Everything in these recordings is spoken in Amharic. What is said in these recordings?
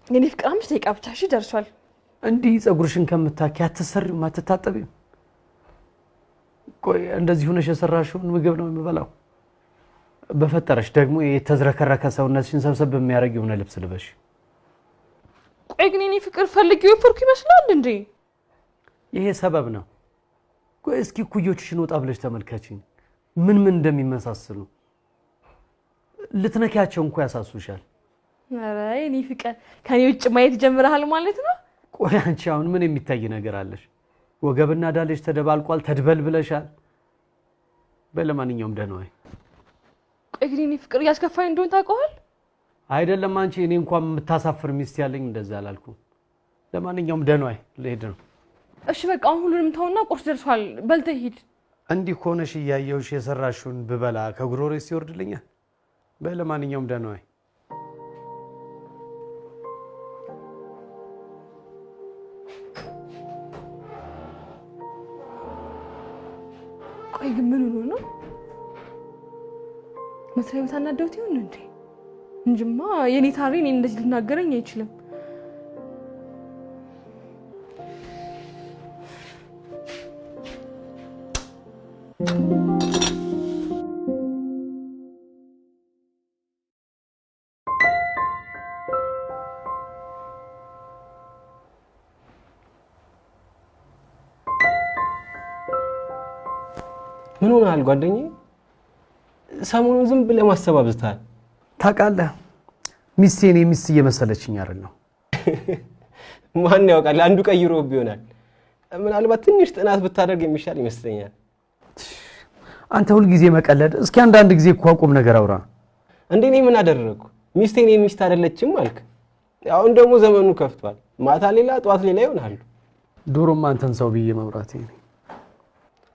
የኔ ፍቅር 5 ደቂቃ ብቻ እሺ ደርሷል እንዴ ጸጉርሽን ከምታኪ አትሰሪም አትታጠቢም ቆይ እንደዚህ ሆነሽ የሰራሽውን ምግብ ነው የምበላው በፈጠረሽ ደግሞ የተዝረከረከ ሰውነትሽን ሰብሰብ በሚያረግ የሆነ ልብስ ልበሽ ቆይ ግን የኔ ፍቅር ፈልጊው ፖርኩ ይመስላል እንዴ ይሄ ሰበብ ነው ቆይ እስኪ ኩዮችሽን ወጣ ብለሽ ተመልከቺኝ ምን እንደሚመሳሰሉ ልትነኪያቸው እንኳን ያሳሱሻል አረ የኔ ፍቅር ከኔ ውጭ ማየት ጀምረሃል ማለት ነው ቆይ አንቺ አሁን ምን የሚታይ ነገር አለሽ ወገብና ዳልሽ ተደባልቋል ተድበልብለሻል በለማንኛውም ደህና ወይ ቆይ ግን የኔ ፍቅር ያስከፋኝ እንደሆነ ታውቀዋል አይደለም አንቺ እኔ እንኳን የምታሳፍር ሚስት ያለኝ እንደዛ አላልኩም ለማንኛውም ደህና ወይ ልሄድ ነው እሺ በቃ አሁን ሁሉንም ተውና ቁርስ ደርሷል በልተህ ሂድ እንዲህ ሆነሽ ያያዩሽ የሰራሽውን ብበላ ከጉሮሮሽ ሲወርድልኛል በለማንኛውም ደህና ወይ ቆይ ግን ምን ሆኖ ነው መስሪያ ቤት አናደውት ይሁን እንዴ እንጅማ የኔ ታሪ እኔን እንደዚህ ልናገረኝ አይችልም ምን ሆነሃል ጓደኛዬ ሰሞኑን ዝም ብለህ ማሰብ አብዝተሃል ታውቃለህ ሚስቴን ሚስት እየመሰለችኝ አይደለም ማን ያውቃል አንዱ ቀይሮብ ይሆናል ምናልባት ትንሽ ጥናት ብታደርግ የሚሻል ይመስለኛል አንተ ሁሉ ጊዜ መቀለድ እስኪ አንድ ጊዜ እኮ አቁም ነገር አውራ እንዴ እኔ ምን አደረኩ ሚስቴን ሚስት አይደለችም አልክ አሁን ደግሞ ዘመኑ ከፍቷል ማታ ሌላ ጧት ሌላ ይሆናል ዶሮም አንተን ሰው ብዬ መብራቴ ነኝ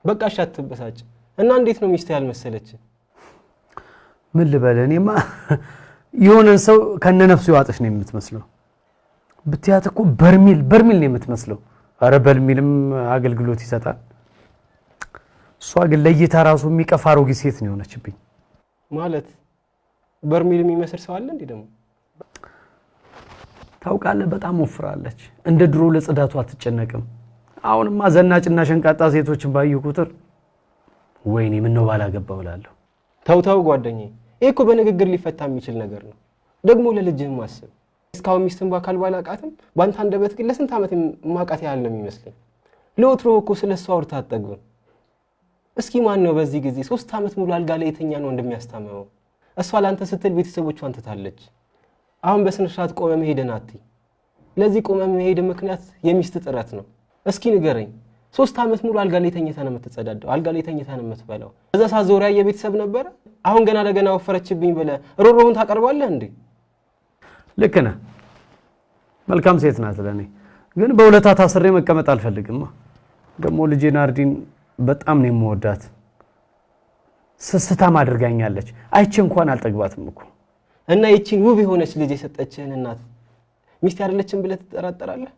በቃ አትበሳጭ እና እንዴት ነው ሚስቴ ያልመሰለች ምን ልበል እኔማ የሆነ ሰው ከነነፍሱ ያዋጥሽ ነው የምትመስለው ብትያት እኮ በርሚል ነው የምትመስለው አረ በርሚልም አገልግሎት ይሰጣል እሷ ግን ለይታ ራሱ የሚቀፋ አሮጊት ሴት ነው የሆነችብኝ ማለት በርሚል የሚመስል ሰው አለ እንዴ ደግሞ ታውቃለህ በጣም ወፍራለች እንደ ድሮ ለጽዳቷ አትጨነቅም አሁንማ ዘናጭና ሸንቃጣ ሴቶችን ባዩ ቁጥር ወይኔ ምን ነው ባላገባው እላለሁ ተው ጓደኛዬ ይሄ እኮ በንግግር ሊፈታ የሚችል ነገር ነው ደግሞ ለልጅህም ማሰብ እስካሁን ሚስትን ባካል ባላቃትም ባንተ አንደበት ግን ለስንት ዓመት ማቃት ያህል ነው የሚመስለኝ ለወትሮ እኮ ስለሷ አውርታ አትጠግብም እስኪ ማን ነው በዚህ ጊዜ 3 ዓመት ሙሉ አልጋ ላይ የተኛ ነው እንደሚያስታመመው እሷ ላንተ ስትል ቤተሰቦቿን ትታለች አሁን በስነ ስርዓት ቆመ መሄድን አትይ ለዚህ ቆመ መሄድ ምክንያት የሚስት ጥረት ነው እስኪ ንገረኝ 3 ዓመት ሙሉ አልጋ ላይ ተኝታ ነው የምትጸዳደው አልጋ ላይ ተኝታ ነው የምትበላው እዛ ሳዞሪያ የቤተሰብ ነበር አሁን ገና ለገና ወፈረችብኝ ብለ ሮሮውን ታቀርባለህ እንዴ ልክ ነህ መልካም ሴት ናት ለኔ ግን በሁለታ ታስሬ መቀመጥ አልፈልግም ደግሞ ልጄ ናርዲን በጣም ነው የምወዳት ስስታም አድርጋኛለች አይቼ እንኳን አልጠግባትም እኮ እና ይቺን ውብ የሆነች ልጅ የሰጠችህን እናት ሚስት አይደለችም ብለህ ትጠራጠራለህ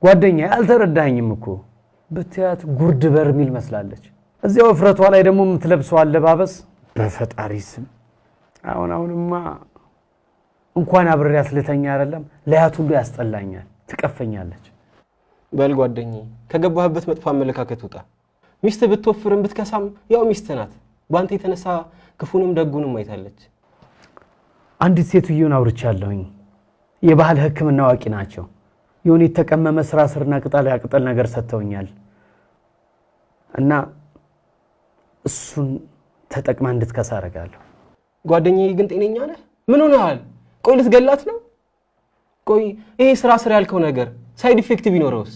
ጓደኛዬ አልተረዳኸኝም እኮ ብትያት ጉርድ በርሚል መስላለች እዚያው ፍረቷ ላይ ደግሞ የምትለብሰው አለባበስ በፈጣሪ ስም አሁንማ እንኳን አብሬያት ልተኛ አይደለም ለያት ሁሉ ያስጠላኛል ትቀፈኛለች በል ጓደኛዬ ከገባህበት መጥፎ አመለካከት ውጣ ሚስት ብትወፍርም ብትከሳም ያው ሚስት ናት ባንተ የተነሳ ክፉንም ደጉንም አይታለች አንዲት ሴትየውን አውርቻለሁኝ የባህል ህክምና አዋቂ ናቸው የሆነ የተቀመመ ስርና ቅጠል ያቅጠል ነገር ሰጥተውኛል እና እሱን ተጠቅማ እንድትከሳ አረጋለሁ ጓደኛዬ ግን ጤነኛ ነህ ምን ሆነሃል ቆይ ልትገላት ነው ቆይ ይሄ ስራ ያልከው ነገር ሳይድ ኢፌክት ቢኖረውስ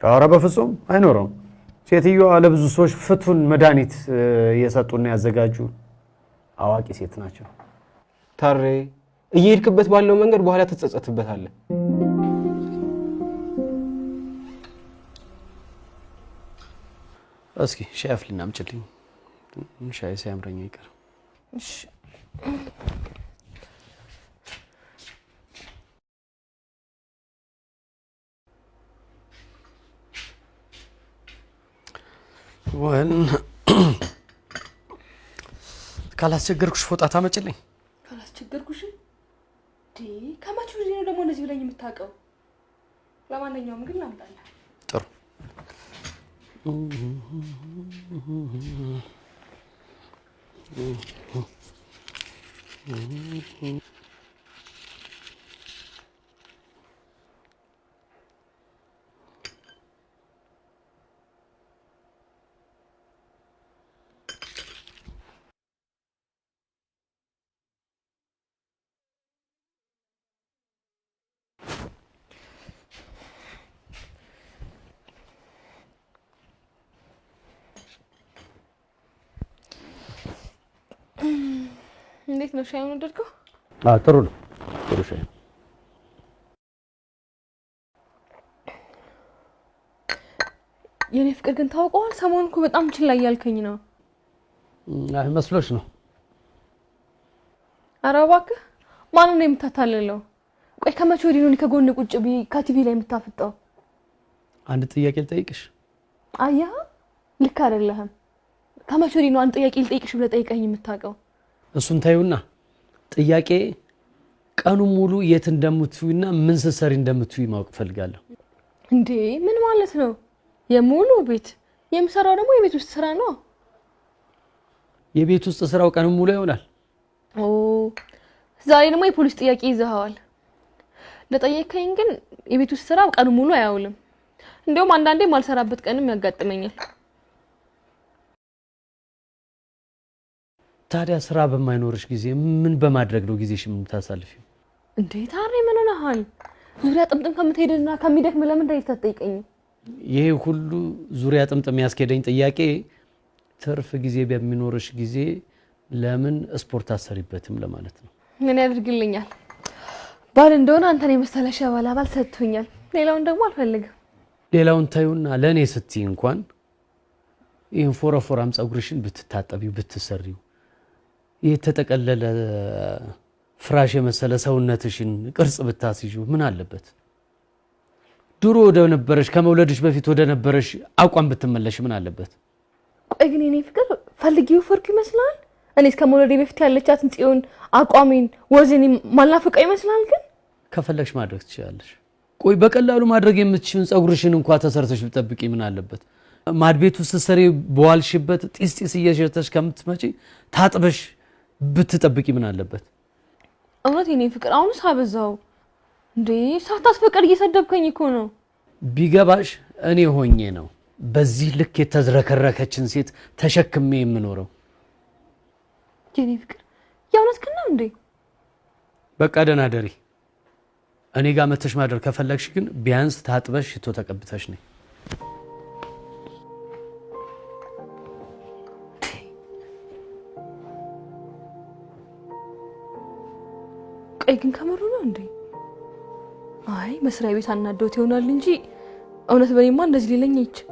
ኧረ በፍጹም አይኖርም ሴትየዋ ለብዙ ሰዎች ፍቱን መድኃኒት የሰጡና ያዘጋጁ አዋቂ ሴት ናቸው ታሬ እየሄድክበት ባለው መንገድ በኋላ ትጸጸትበታለህ እስኪ ሻይ አፍልና አምጪልኝ ሻይ ሳያምረኝ ይቀር እሺ ወን ካላስቸገርኩሽ ፎጣ ታመጪልኝ ካላስቸገርኩሽ ዲ ከመቼ ወዲህ ነው ደግሞ እንደዚህ እንደዚህ ብለኝ የምታውቀው? ለማንኛውም ግን ላምጣልህ። ጥሩ እንዴት ነው ሻዩን ወደድከው? ጥሩ ነው። ጥሩ ሻይ ነው። የኔ ፍቅር ግን ታውቀዋል፣ ሰሞኑን እኮ በጣም ችላ እያልከኝ ነው። አይ መስሎሽ ነው? ኧረ እባክህ ማንን ነው የምታታልለው? ቆይ ከመቼ ወዲህ ነው ከጎን ቁጭ ብዬ ከቲቪ ላይ የምታፈጠው? አንድ ጥያቄ ልጠይቅሽ። አያ ልክ አይደለህም። ከመቼ ወዲህ ነው አንድ ጥያቄ ልጠይቅሽ ብለህ ጠይቀኝ የምታውቀው? እሱን ታዩና ጥያቄ ቀኑ ሙሉ የት እንደምትውይና ምን ስትሰሪ እንደምትውይ ማወቅ ፈልጋለሁ። እንዴ ምን ማለት ነው? የሙሉ ቤት የምሰራው ደግሞ የቤት ውስጥ ስራ ነው። የቤት ውስጥ ስራው ቀኑ ሙሉ ይሆናል? ኦ ዛሬ ደግሞ የፖሊስ ጥያቄ ይዘሃዋል። ለጠየቀኝ ግን የቤት ውስጥ ስራው ቀኑ ሙሉ አያውልም። እንደውም አንዳንዴ ማልሰራበት ቀንም ያጋጥመኛል። ታዲያ ስራ በማይኖርሽ ጊዜ ምን በማድረግ ነው ጊዜሽን የምታሳልፊው? እንዴ ታሬ ምን ሆነሃል? ዙሪያ ጥምጥም ከምትሄድና ከሚደክም ለምን እንዳይታጠይቀኝ? ይሄ ሁሉ ዙሪያ ጥምጥም ያስኬደኝ ጥያቄ ትርፍ ጊዜ በሚኖርሽ ጊዜ ለምን ስፖርት አሰሪበትም ለማለት ነው። ምን ያደርግልኛል? ባል እንደሆነ አንተን የመሰለ ሸባላ ባል ሰጥቶኛል። ሌላውን ደግሞ አልፈልግም። ሌላውን ታዩና ለኔ ስትይ እንኳን ይሄን ፎረፎራም ጸጉርሽን ብትታጠቢው ብትሰሪው የተጠቀለለ ፍራሽ የመሰለ ሰውነትሽን ቅርጽ ብታስይው ምን አለበት? ድሮ ወደ ነበረሽ ከመውለድሽ በፊት ወደ ነበረሽ አቋም ብትመለሽ ምን አለበት? ቆይ ግን የኔ ፍቅር ፈልጊው ፈርኩ ይመስላል? እኔስ ከመውለዴ በፊት ያለቻትን ጽዮን አቋሜን ወዝኔ ማላፈቀው ይመስላል? ግን ከፈለግሽ ማድረግ ትችላለሽ። ቆይ በቀላሉ ማድረግ የምትችይውን ጸጉርሽን እንኳን ተሰርተሽ ብትጠብቂ ምን አለበት? ማድቤቱ ስትሰሪ በዋልሽበት ጢስ ጢስ እየሸተሽ ከምትመጪ ታጥበሽ ብትጠብቂ ምን አለበት? እውነት የኔ ፍቅር አሁንስ አበዛው እንዴ? ሳታስፈቅድ እየሰደብከኝ እኮ ነው። ቢገባሽ እኔ ሆኜ ነው በዚህ ልክ የተዝረከረከችን ሴት ተሸክሜ የምኖረው። የኔ ፍቅር የእውነት ግን ነው እንዴ? በቃ ደህና ደሪ። እኔ ጋር መተሽ ማደር ከፈለግሽ ግን ቢያንስ ታጥበሽ ሽቶ ተቀብተሽ ነኝ። ቆይ ግን ከመሩ ነው እንዴ? አይ መስሪያ ቤት አናዶት ይሆናል እንጂ እውነት በኔማ እንደዚህ ሊለኝ አይችል።